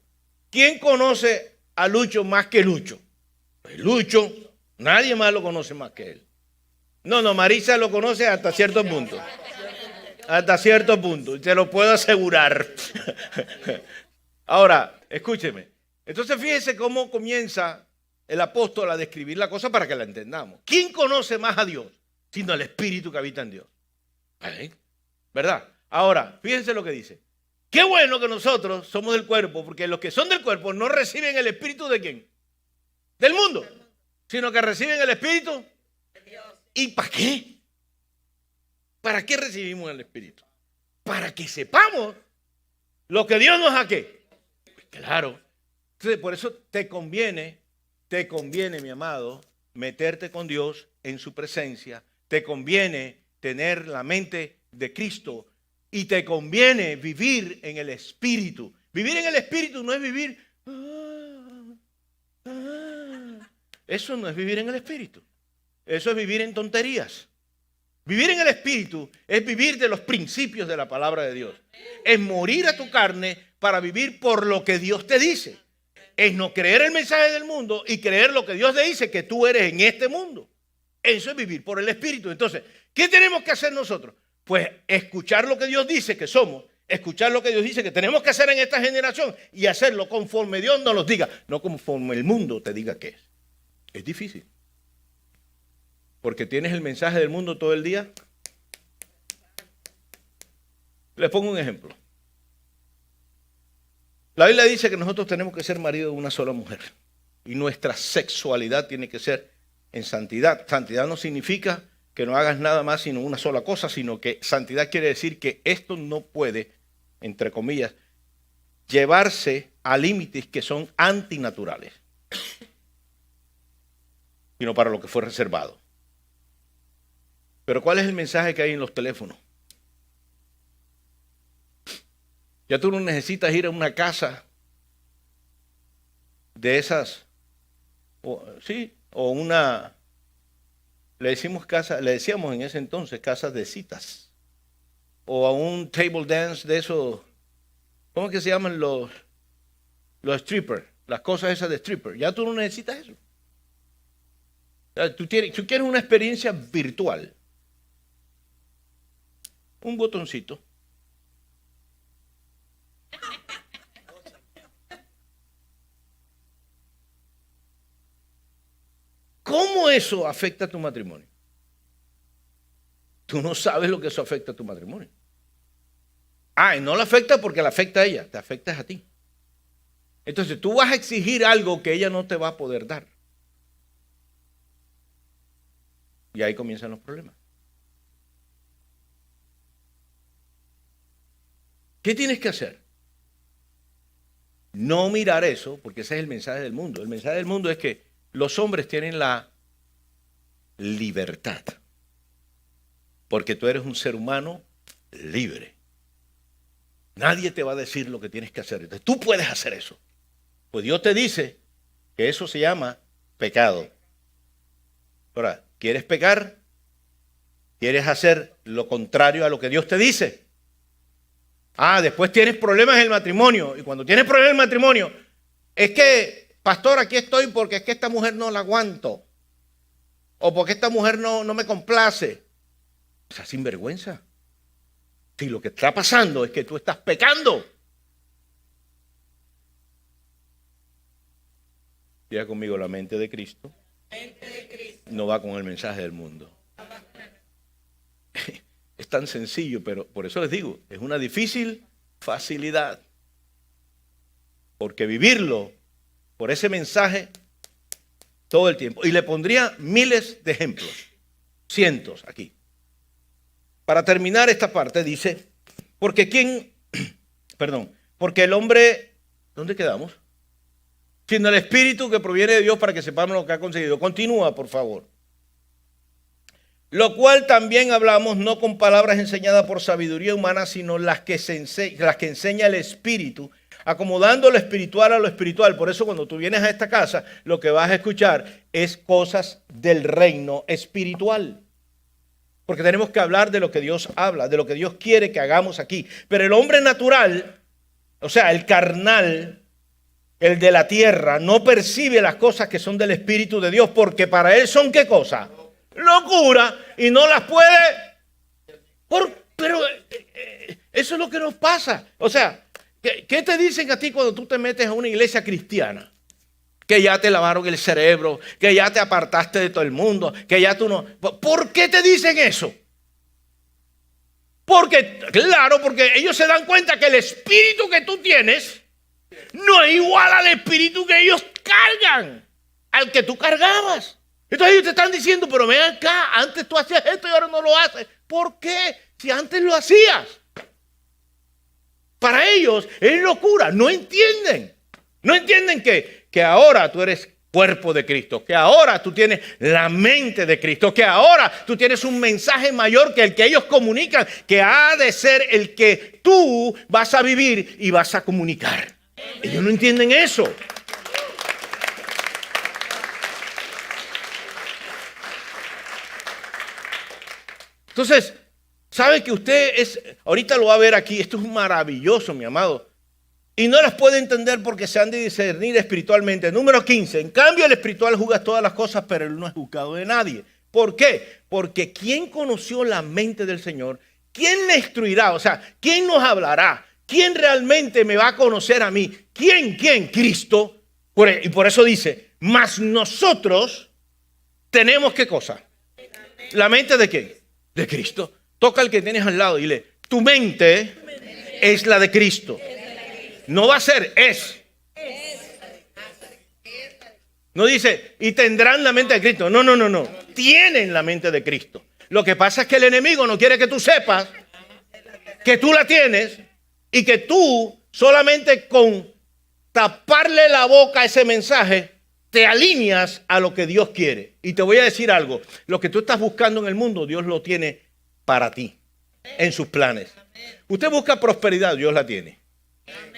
¿Quién conoce a Lucho más que Lucho? Pues Lucho, nadie más lo conoce más que él. No, Marisa lo conoce hasta cierto punto. Hasta cierto punto, te lo puedo asegurar. Ahora, escúcheme. Entonces fíjese cómo comienza el apóstol a describir la cosa para que la entendamos. ¿Quién conoce más a Dios sino el Espíritu que habita en Dios? ¿Verdad? Ahora, fíjense lo que dice. Qué bueno que nosotros somos del cuerpo, porque los que son del cuerpo no reciben el Espíritu ¿de quién? Del mundo, sino que reciben el Espíritu. ¿Y para qué? ¿Para qué recibimos el Espíritu? Para que sepamos lo que Dios nos ha ¿qué? Pues claro. Entonces, por eso te conviene, mi amado, meterte con Dios en su presencia. Te conviene tener la mente de Cristo y te conviene vivir en el Espíritu. Vivir en el Espíritu no es vivir. Eso no es vivir en el Espíritu. Eso es vivir en tonterías. Vivir en el Espíritu es vivir de los principios de la palabra de Dios. Es morir a tu carne para vivir por lo que Dios te dice. Es no creer el mensaje del mundo y creer lo que Dios te dice que tú eres en este mundo. Eso es vivir por el Espíritu. Entonces, ¿qué tenemos que hacer nosotros? Pues escuchar lo que Dios dice que somos, escuchar lo que Dios dice que tenemos que hacer en esta generación y hacerlo conforme Dios nos lo diga, no conforme el mundo te diga que es. Es difícil. Porque tienes el mensaje del mundo todo el día. Les pongo un ejemplo. La Biblia dice que nosotros tenemos que ser marido de una sola mujer. Y nuestra sexualidad tiene que ser en santidad. Santidad no significa que no hagas nada más sino una sola cosa, sino que santidad quiere decir que esto no puede, entre comillas, llevarse a límites que son antinaturales, sino para lo que fue reservado. Pero ¿cuál es el mensaje que hay en los teléfonos? Ya tú no necesitas ir a una casa de esas, o una, le decíamos en ese entonces casas de citas, o a un table dance de esos, ¿cómo es que se llaman los strippers? Las cosas esas de stripper. Ya tú no necesitas eso. Tú quieres una experiencia virtual. Un botoncito. ¿Cómo eso afecta a tu matrimonio? Tú no sabes lo que eso afecta a tu matrimonio. Y no le afecta porque le afecta a ella, te afecta a ti. Entonces tú vas a exigir algo que ella no te va a poder dar. Y ahí comienzan los problemas. ¿Qué tienes que hacer? No mirar eso, porque ese es el mensaje del mundo. El mensaje del mundo es que los hombres tienen la libertad, porque tú eres un ser humano libre. Nadie te va a decir lo que tienes que hacer. Entonces, tú puedes hacer eso. Pues Dios te dice que eso se llama pecado. Ahora, ¿quieres pecar? ¿Quieres hacer lo contrario a lo que Dios te dice? Después tienes problemas en el matrimonio. Y cuando tienes problemas en el matrimonio, es que, pastor, aquí estoy porque es que esta mujer no la aguanto. O porque esta mujer no me complace. O sea, sinvergüenza. Si lo que está pasando es que tú estás pecando. Diga conmigo, la mente de Cristo no va con el mensaje del mundo. Es tan sencillo, pero por eso les digo, es una difícil facilidad. Porque vivirlo por ese mensaje todo el tiempo. Y le pondría miles de ejemplos, cientos aquí. Para terminar esta parte dice, porque el hombre, ¿dónde quedamos? Sino el Espíritu que proviene de Dios para que sepamos lo que ha conseguido. Continúa, por favor. Lo cual también hablamos no con palabras enseñadas por sabiduría humana, sino las que enseña el Espíritu, acomodando lo espiritual a lo espiritual. Por eso cuando tú vienes a esta casa, lo que vas a escuchar es cosas del reino espiritual. Porque tenemos que hablar de lo que Dios habla, de lo que Dios quiere que hagamos aquí. Pero el hombre natural, o sea, el carnal, el de la tierra, no percibe las cosas que son del Espíritu de Dios, porque para él son ¿qué cosa? Locura, y no las puede. Pero Eso es lo que nos pasa. O sea, ¿qué te dicen a ti cuando tú te metes a una iglesia cristiana? Que ya te lavaron el cerebro, que ya te apartaste de todo el mundo, que ya tú no... ¿Por qué te dicen eso? Porque ellos se dan cuenta que el espíritu que tú tienes no es igual al espíritu que ellos cargan, al que tú cargabas. Entonces ellos te están diciendo, pero ven acá, antes tú hacías esto y ahora no lo haces. ¿Por qué? Si antes lo hacías. Para ellos es locura, no entienden. No entienden que ahora tú eres cuerpo de Cristo, que ahora tú tienes la mente de Cristo, que ahora tú tienes un mensaje mayor que el que ellos comunican, que ha de ser el que tú vas a vivir y vas a comunicar. Ellos no entienden eso. Entonces, sabe que usted ahorita lo va a ver aquí, esto es maravilloso, mi amado. Y no las puede entender porque se han de discernir espiritualmente. Número 15. En cambio, el espiritual juzga todas las cosas, pero él no es juzgado de nadie. ¿Por qué? Porque ¿quién conoció la mente del Señor? ¿Quién le instruirá? O sea, ¿quién nos hablará? ¿Quién realmente me va a conocer a mí? ¿Quién? Cristo. Y por eso dice, mas nosotros tenemos ¿qué cosa? ¿La mente de quién? De Cristo. Toca al que tienes al lado y dile, tu mente es la de Cristo. No va a ser, es. No dice, y tendrán la mente de Cristo. No. Tienen la mente de Cristo. Lo que pasa es que el enemigo no quiere que tú sepas que tú la tienes y que tú solamente con taparle la boca a ese mensaje te alineas a lo que Dios quiere. Y te voy a decir algo. Lo que tú estás buscando en el mundo, Dios lo tiene para ti, en sus planes. Usted busca prosperidad, Dios la tiene.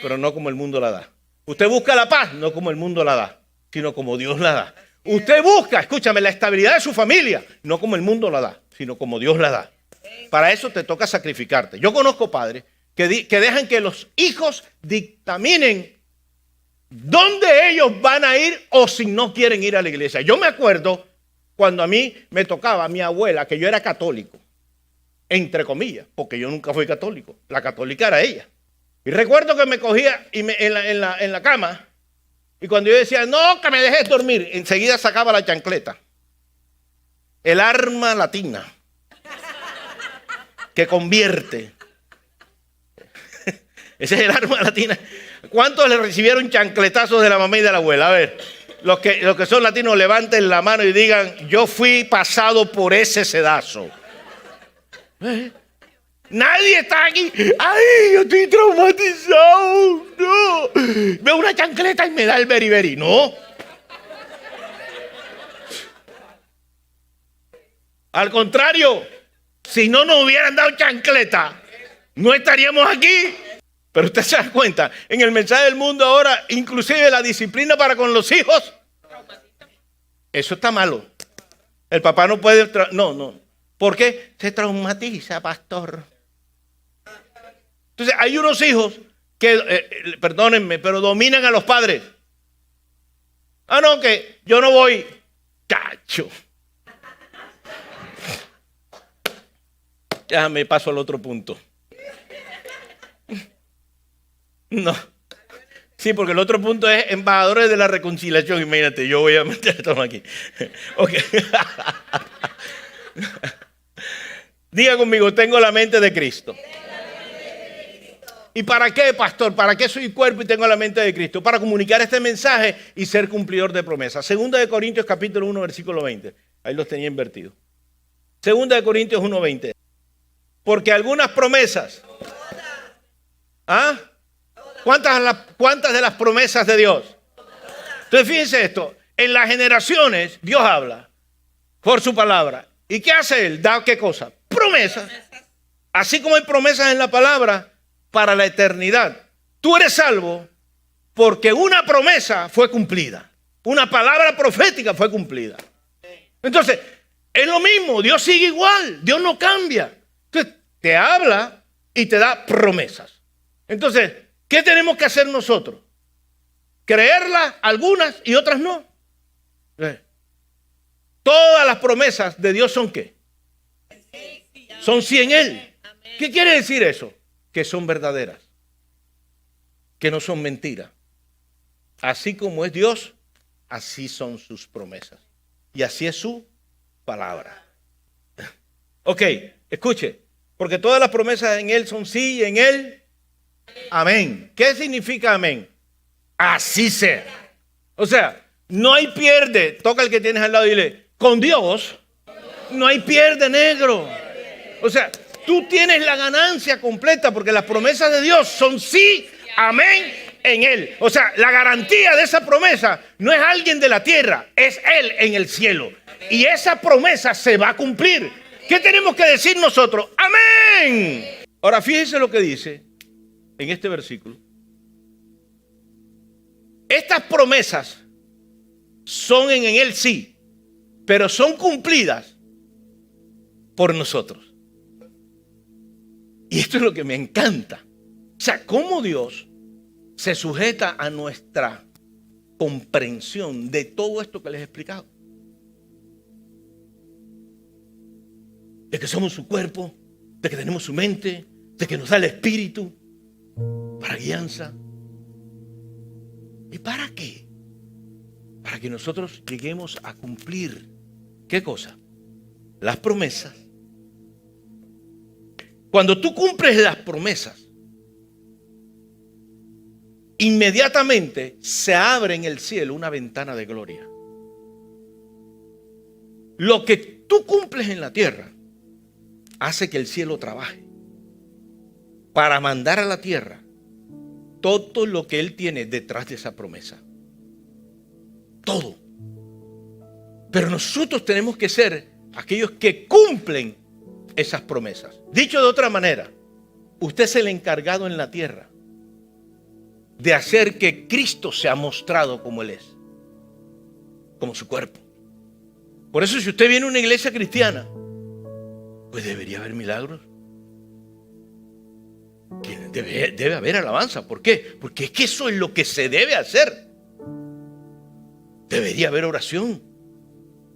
Pero no como el mundo la da. Usted busca la paz, no como el mundo la da, sino como Dios la da. Usted busca, escúchame, la estabilidad de su familia, no como el mundo la da, sino como Dios la da. Para eso te toca sacrificarte. Yo conozco padres que dejan que los hijos dictaminen dónde ellos van a ir o si no quieren ir a la iglesia. Yo me acuerdo cuando a mí me tocaba, mi abuela, que yo era católico, entre comillas, porque yo nunca fui católico. La católica era ella. Y recuerdo que me cogía en la cama y cuando yo decía, no, que me dejes dormir, enseguida sacaba la chancleta. El arma latina que convierte. Ese es el arma latina. ¿Cuántos le recibieron chancletazos de la mamá y de la abuela? A ver, los que son latinos levanten la mano y digan, yo fui pasado por ese sedazo. Nadie está aquí. ¡Ay, yo estoy traumatizado! ¡No! Veo una chancleta y me da el beriberi. ¡No! Al contrario, si no nos hubieran dado chancleta, no estaríamos aquí. Pero usted se da cuenta, en el mensaje del mundo ahora, inclusive la disciplina para con los hijos, eso está malo. El papá no puede... No. ¿Por qué? Se traumatiza, pastor. Entonces, hay unos hijos que, perdónenme, pero dominan a los padres. Ah, no, que yo no voy. Cacho. Ya me paso al otro punto. No. Sí, porque el otro punto es embajadores de la reconciliación. Imagínate, yo voy a meter esto aquí. Ok. Diga conmigo, tengo la mente de Cristo. ¿Y para qué, pastor? ¿Para qué soy cuerpo y tengo la mente de Cristo? Para comunicar este mensaje y ser cumplidor de promesas. Segunda de Corintios capítulo 1, versículo 20. Ahí los tenía invertidos. Segunda de Corintios 1, 20. Porque algunas promesas... ¿Ah? ¿Cuántas de las promesas de Dios? Entonces fíjense esto. En las generaciones Dios habla por su palabra. ¿Y qué hace Él? Da ¿qué cosa? Promesas. Así como hay promesas en la palabra para la eternidad. Tú eres salvo porque una promesa fue cumplida. Una palabra profética fue cumplida. Entonces, es lo mismo. Dios sigue igual. Dios no cambia. Entonces, te habla y te da promesas. Entonces, ¿qué tenemos que hacer nosotros? Creerlas, algunas y otras no. Todas las promesas de Dios son ¿qué? Son sí en Él. ¿Qué quiere decir eso? que son verdaderas, que no son mentiras. Así como es Dios, así son sus promesas. Y así es su palabra. Ok, escuche, porque todas las promesas en Él son sí y en Él, amén. ¿Qué significa amén? Así sea. O sea, no hay pierde. Toca el que tienes al lado y dile, con Dios no hay pierde, negro. O sea, tú tienes la ganancia completa porque las promesas de Dios son sí, amén, en Él. O sea, la garantía de esa promesa no es alguien de la tierra, es Él en el cielo. Y esa promesa se va a cumplir. ¿Qué tenemos que decir nosotros? ¡Amén! Ahora, fíjense lo que dice en este versículo. Estas promesas son en Él sí, pero son cumplidas por nosotros. Y esto es lo que me encanta. O sea, cómo Dios se sujeta a nuestra comprensión de todo esto que les he explicado. De que somos su cuerpo, de que tenemos su mente, de que nos da el espíritu para guianza. ¿Y para qué? Para que nosotros lleguemos a cumplir, ¿qué cosa? Las promesas. Cuando tú cumples las promesas, inmediatamente se abre en el cielo una ventana de gloria. Lo que tú cumples en la tierra hace que el cielo trabaje para mandar a la tierra todo lo que Él tiene detrás de esa promesa. Todo. Pero nosotros tenemos que ser aquellos que cumplen esas promesas. Dicho de otra manera, usted es el encargado en la tierra de hacer que Cristo sea mostrado como Él es, como su cuerpo. Por eso, si usted viene a una iglesia cristiana, pues debería haber milagros. Debe haber alabanza. ¿Por qué? Porque es que eso es lo que se debe hacer. Debería haber oración.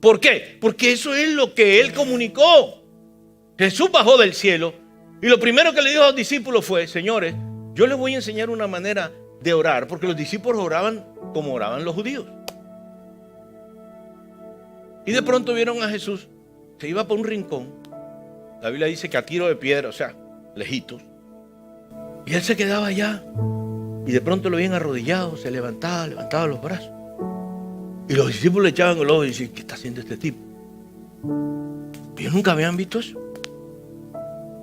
¿Por qué? Porque eso es lo que Él comunicó. Jesús bajó del cielo y lo primero que le dijo a los discípulos fue: señores, yo les voy a enseñar una manera de orar, porque los discípulos oraban como oraban los judíos. Y de pronto vieron a Jesús, se iba por un rincón. La Biblia dice que a tiro de piedra, o sea, lejitos. Y Él se quedaba allá. Y de pronto lo veían arrodillado, se levantaba los brazos. Y los discípulos le echaban el ojo y decían: ¿qué está haciendo este tipo? Ellos nunca habían visto eso.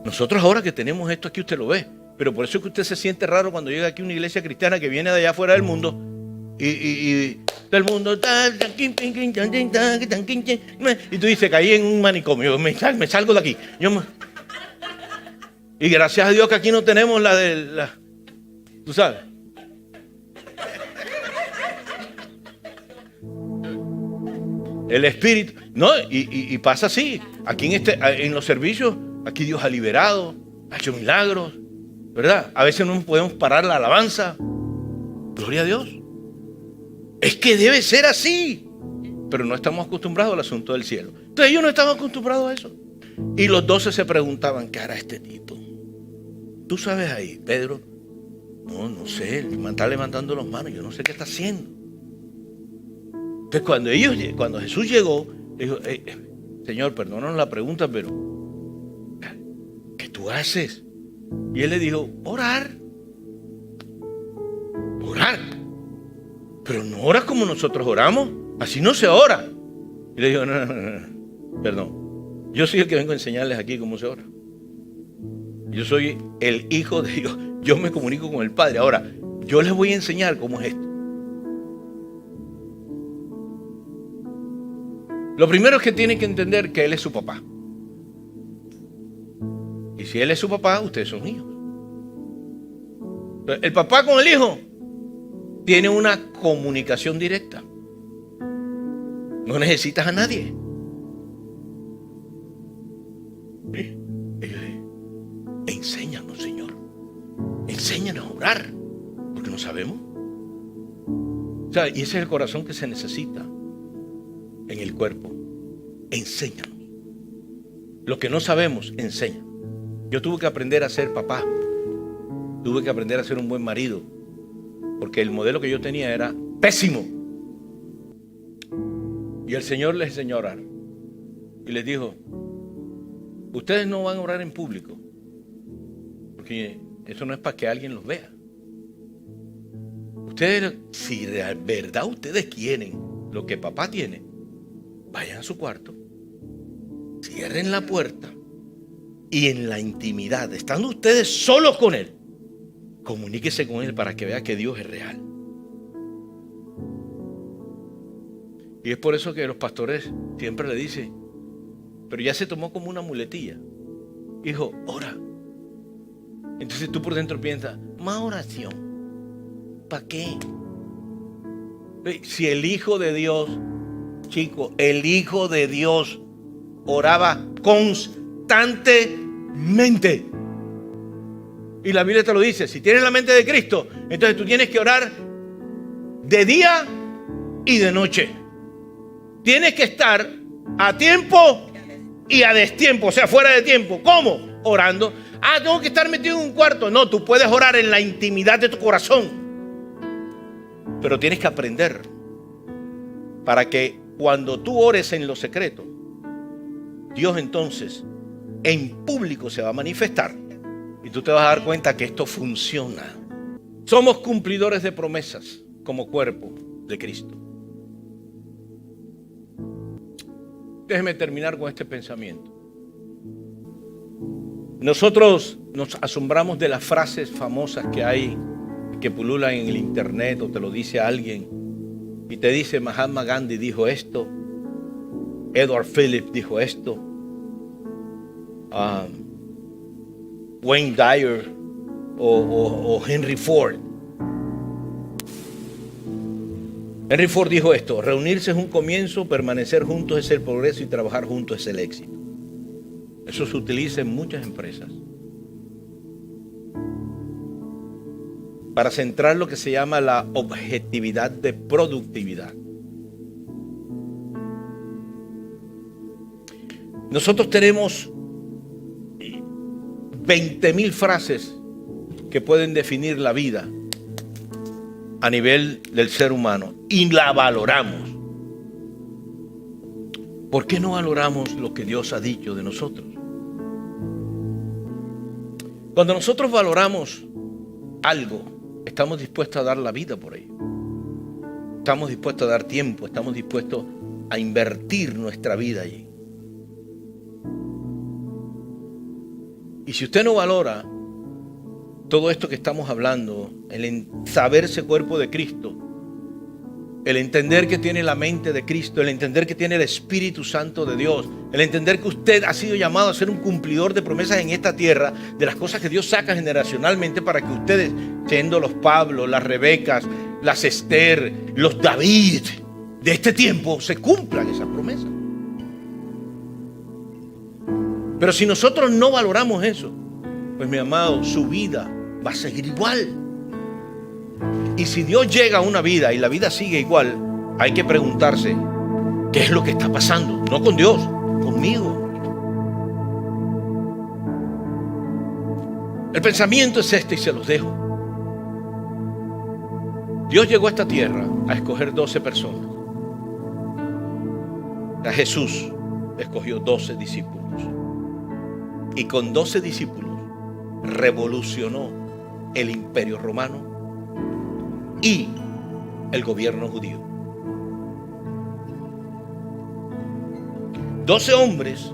Nosotros ahora que tenemos esto aquí, usted lo ve. Pero por eso es que usted se siente raro cuando llega aquí a una iglesia cristiana que viene de allá afuera del mundo. Y todo el mundo. Y tú dices: caí en un manicomio, me salgo de aquí. Y gracias a Dios que aquí no tenemos tú sabes. El espíritu. No, y pasa así. Aquí en los servicios, aquí Dios ha liberado, ha hecho milagros, ¿verdad? A veces no podemos parar la alabanza. Gloria a Dios. Es que debe ser así. Pero no estamos acostumbrados al asunto del cielo. Entonces ellos no estaban acostumbrados a eso. Y los 12 se preguntaban: ¿qué hará este tipo? Tú sabes ahí, Pedro. No sé, el man está levantando las manos, yo no sé qué está haciendo. Entonces cuando Jesús llegó, dijo: Señor, perdónanos la pregunta, pero ¿qué tú haces? Y él le dijo: orar. Pero no oras como nosotros oramos. Así no se ora. Y le dijo: no, perdón. Yo soy el que vengo a enseñarles aquí cómo se ora. Yo soy el Hijo de Dios. Yo me comunico con el Padre. Ahora, yo les voy a enseñar cómo es esto. Lo primero es que tienen que entender que Él es su papá. Y si Él es su papá, ustedes son hijos. El papá con el hijo tiene una comunicación directa. No necesitas a nadie. Enséñanos, Señor. Enséñanos a orar, porque no sabemos. O sea, y ese es el corazón que se necesita en el cuerpo. Enséñanos. Lo que no sabemos, enseña. Yo tuve que aprender a ser papá Tuve que aprender a ser un buen marido, porque el modelo que yo tenía era pésimo. Y el Señor les enseñó a orar. Y les dijo, ustedes no van a orar en público, porque eso no es para que alguien los vea. Ustedes, si de verdad ustedes quieren lo que papá tiene, vayan a su cuarto, cierren la puerta y en la intimidad, estando ustedes solos con él, comuníquese con él para que vea que Dios es real. Y es por eso que los pastores siempre le dicen, pero ya se tomó como una muletilla. Hijo, ora. Entonces tú por dentro piensas, más oración. ¿Para qué? Si el Hijo de Dios, chico, el Hijo de Dios oraba constantemente. Y la Biblia te lo dice, si tienes la mente de Cristo, entonces tú tienes que orar de día y de noche. Tienes que estar a tiempo y a destiempo, o sea, fuera de tiempo. ¿Cómo? Orando. Ah, tengo que estar metido en un cuarto. No, tú puedes orar en la intimidad de tu corazón. Pero tienes que aprender para que cuando tú ores en lo secreto, Dios entonces en público se va a manifestar y tú te vas a dar cuenta que esto funciona. Somos cumplidores de promesas como cuerpo de Cristo. Déjeme terminar con este pensamiento. Nosotros nos asombramos de las frases famosas que hay, que pululan en el internet, o te lo dice alguien y te dice Mahatma Gandhi dijo esto, Edward Phillips dijo esto, Wayne Dyer o Henry Ford. Henry Ford dijo esto: reunirse es un comienzo, permanecer juntos es el progreso y trabajar juntos es el éxito. Eso se utiliza en muchas empresas para centrar lo que se llama la objetividad de productividad. Nosotros tenemos 20,000 frases que pueden definir la vida a nivel del ser humano y la valoramos. ¿Por qué no valoramos lo que Dios ha dicho de nosotros? Cuando nosotros valoramos algo, estamos dispuestos a dar la vida por ello. Estamos dispuestos a dar tiempo, estamos dispuestos a invertir nuestra vida allí. Y si usted no valora todo esto que estamos hablando, el saberse cuerpo de Cristo, el entender que tiene la mente de Cristo, el entender que tiene el Espíritu Santo de Dios, el entender que usted ha sido llamado a ser un cumplidor de promesas en esta tierra, de las cosas que Dios saca generacionalmente para que ustedes, siendo los Pablo, las Rebecas, las Esther, los David de este tiempo, se cumplan esas promesas. Pero si nosotros no valoramos eso, pues mi amado, su vida va a seguir igual. Y si Dios llega a una vida y la vida sigue igual, hay que preguntarse, ¿qué es lo que está pasando? No con Dios, conmigo. El pensamiento es este y se los dejo. Dios llegó a esta tierra a escoger 12 personas. A Jesús escogió 12 discípulos. Y con 12 discípulos revolucionó el imperio romano y el gobierno judío. 12 hombres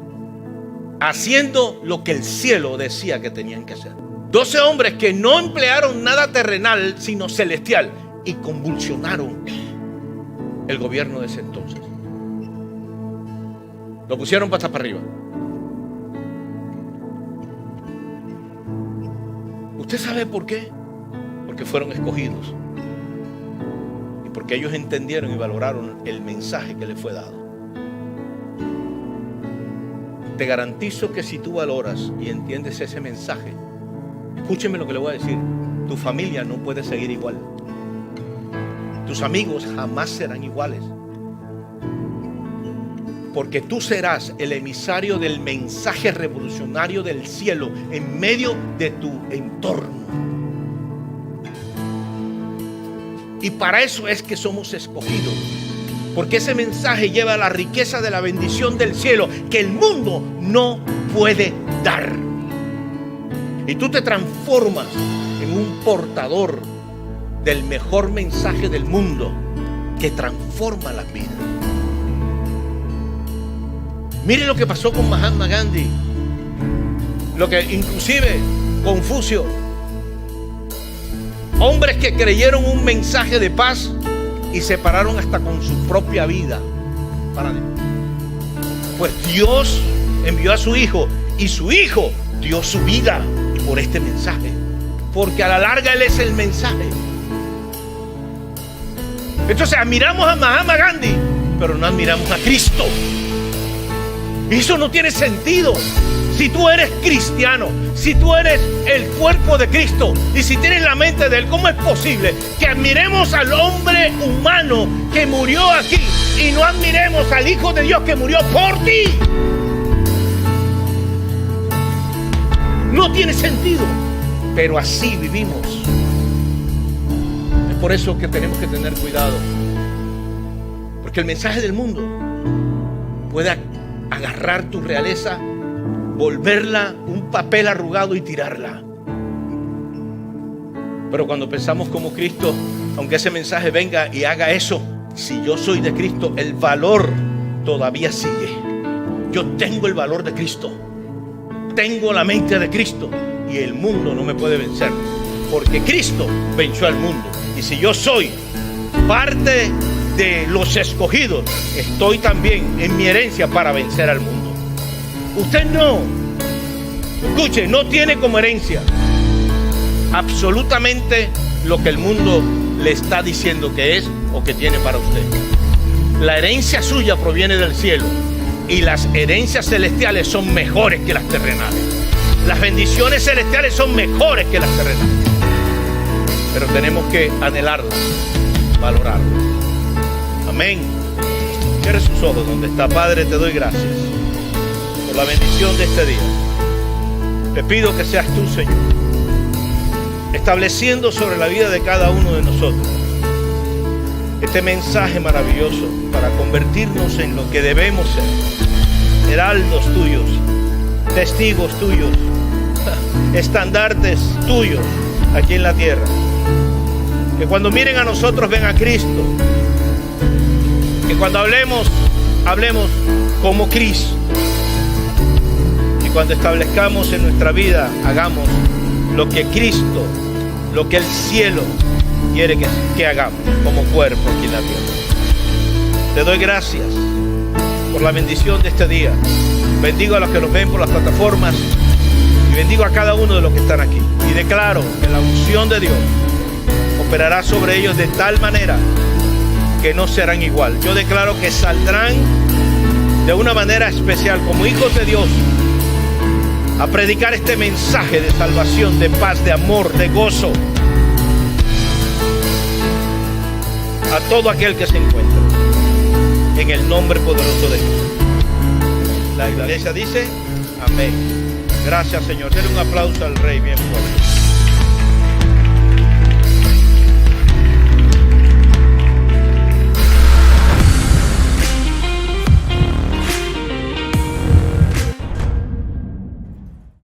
haciendo lo que el cielo decía que tenían que hacer. 12 hombres que no emplearon nada terrenal sino celestial y convulsionaron el gobierno de ese entonces. Lo pusieron patas para arriba. ¿Usted sabe por qué? Porque fueron escogidos. Y porque ellos entendieron y valoraron el mensaje que les fue dado. Te garantizo que si tú valoras y entiendes ese mensaje, escúcheme lo que le voy a decir, tu familia no puede seguir igual. Tus amigos jamás serán iguales. Porque tú serás el emisario del mensaje revolucionario del cielo en medio de tu entorno. Y para eso es que somos escogidos. Porque ese mensaje lleva la riqueza de la bendición del cielo que el mundo no puede dar. Y tú te transformas en un portador del mejor mensaje del mundo que transforma las vidas. Mire lo que pasó con Mahatma Gandhi. Lo que inclusive Confucio. Hombres que creyeron un mensaje de paz y se pararon hasta con su propia vida. Pues Dios envió a su Hijo y su Hijo dio su vida por este mensaje. Porque a la larga Él es el mensaje. Entonces admiramos a Mahatma Gandhi, pero no admiramos a Cristo. Y eso no tiene sentido. Si tú eres cristiano, si tú eres el cuerpo de Cristo y si tienes la mente de Él, ¿cómo es posible que admiremos al hombre humano que murió aquí y no admiremos al Hijo de Dios que murió por ti? No tiene sentido, pero así vivimos. Es por eso que tenemos que tener cuidado, porque el mensaje del mundo puede agarrar tu realeza, volverla un papel arrugado y tirarla. Pero cuando pensamos como Cristo, aunque ese mensaje venga y haga eso, si yo soy de Cristo, el valor todavía sigue. Yo tengo el valor de Cristo, tengo la mente de Cristo y el mundo no me puede vencer, porque Cristo venció al mundo. Y si yo soy parte de los escogidos, estoy también en mi herencia para vencer al mundo. Usted no, escuche, no tiene como herencia absolutamente lo que el mundo le está diciendo que es o que tiene para usted. La herencia suya proviene del cielo y las herencias celestiales son mejores que las terrenales. Las bendiciones celestiales son mejores que las terrenales. Pero tenemos que anhelarlas, valorarlas. Amén. Cierre sus ojos donde está. Padre, te doy gracias por la bendición de este día. Te pido que seas tú, Señor, estableciendo sobre la vida de cada uno de nosotros este mensaje maravilloso para convertirnos en lo que debemos ser: heraldos tuyos, testigos tuyos, estandartes tuyos aquí en la tierra. Que cuando miren a nosotros ven a Cristo. Que cuando hablemos como Cristo. Y cuando establezcamos en nuestra vida, hagamos lo que Cristo, lo que el cielo quiere que hagamos como cuerpo aquí en la tierra. Te doy gracias por la bendición de este día. Bendigo a los que nos ven por las plataformas y bendigo a cada uno de los que están aquí. Y declaro que la unción de Dios operará sobre ellos de tal manera que no serán igual. Yo declaro que saldrán de una manera especial como hijos de Dios a predicar este mensaje de salvación, de paz, de amor, de gozo a todo aquel que se encuentra, en el nombre poderoso de Jesús. La iglesia dice amén. Gracias, Señor. Denle un aplauso al Rey bien fuerte.